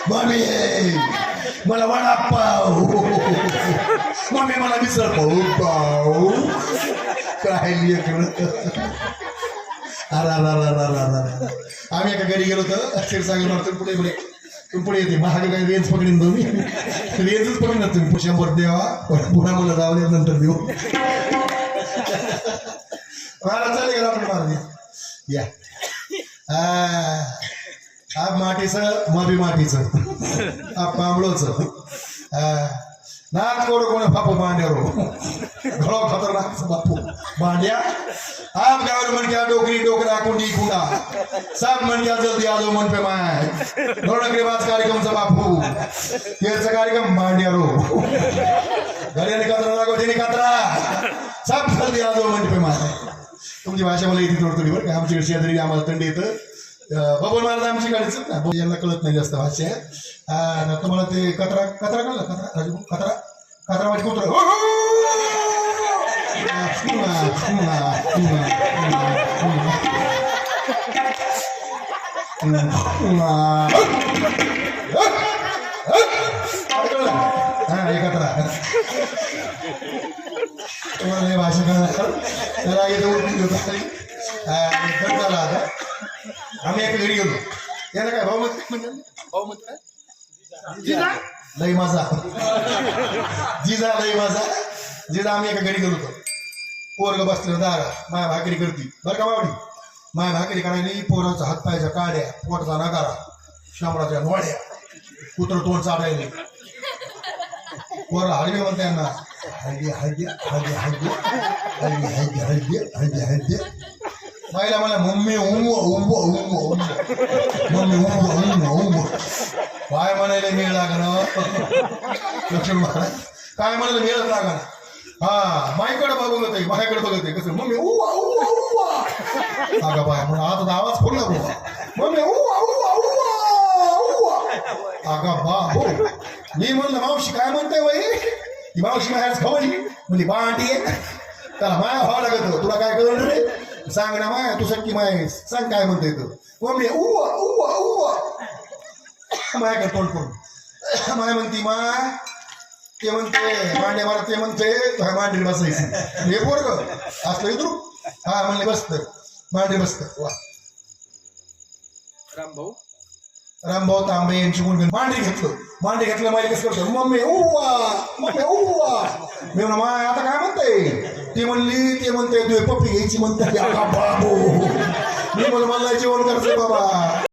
मामी मला वडापाव, मामी मला मिसळ पाव काय लेकरं. आम्ही एका घरी गेलो होतो क्षीरसागर मारतो पुढे पुढे येते महाग काही रेंज पकडीन तुम्ही रेंजच पकडणार तुम्ही 100 द्यावा पुन्हा मला जाऊ द्या नंतर देऊ मला चालेल गेला आपण मार या आप माटीचं मबी माटीचं आप पांबळोचं नाच कोण कोण बापू मांड्यारो घोडो खतरनाक बापू मांड्या आप गावर मन क्या डोकरी डोकरा कुंडी कुंडा सब मन क्या जल्दी आ जाओ मन पे माय धोरणक्रीबाज कार्यक्रमचा बापू तेरचा कार्यक्रम मांड्यारो घरी कचरा लागो तिने कचरा सब जल्दी आ जाओ मन पे माय. तुमची भाषा मला येते थोडी थोडी बरं का आमची शेजारी आम्हाला थंडी येतं बबन महाराज आमची गाडीच ना यांना कळत नाही जास्त भाषा तुम्हाला ते कचरा कचरा कळलं कचरा राजू कचरा कचरा वाटत कुत्र हा हे कचरा तुम्हाला भाषा कळणार त्याला झाला आता आम्ही एका घरी गेलो याला काय भाऊ मत काय लई माझा जिजा लई माझा जिजा आम्ही एका घरी गेलो होतो पोरग बसलं दारा माया भाकरी करती बरं का बावडी माया भाकरी करायली पोराचा हातपायच्या काड्या पोटचा नगारा शामराच्या नोड्या कुत्र तोंड चाडायले पोरला हळदी म्हणते यांना हळदी हळदी हळदी हळदी हळदी हळदी हळदी हळदी हळदी पहिला मला मम्मी मम्मी काय म्हणायला मेळ लागणं लक्ष्मण महाराज काय म्हणायला मेळच लागणं हा माझ्याकडे बघत आहे माझ्याकडे बघत आहे कसं मम्मी अगं बाय म्हणून आता आवाज फोडला मम्मी अगं बा हो मी म्हणलं मावशी काय म्हणते बाई ती मावशी माझ्याच खवली म्हणजे बांटी आहे त्याला माया व्हावं लागत तुला काय कळलं रे सांग ना माया तू सक्की माय सांग काय म्हणते तू मम्मी मायाकडे तोंड करून माय म्हणती माय ते म्हणते मांड्या मारा ते म्हणते मांडील बसायची हे पोरग असलं इथू हा म्हणले बसत मांडी बसत वा रामभाऊ तांबे यांची गुण मांडी घेतलं माहिती कसं करतो मम्मी मी म्हणा माय आता काय म्हणते ती म्हणली ते म्हणते तू पप्पी घ्यायची म्हणते बाबू मी म्हणलं मला जेवण करायचं बाबा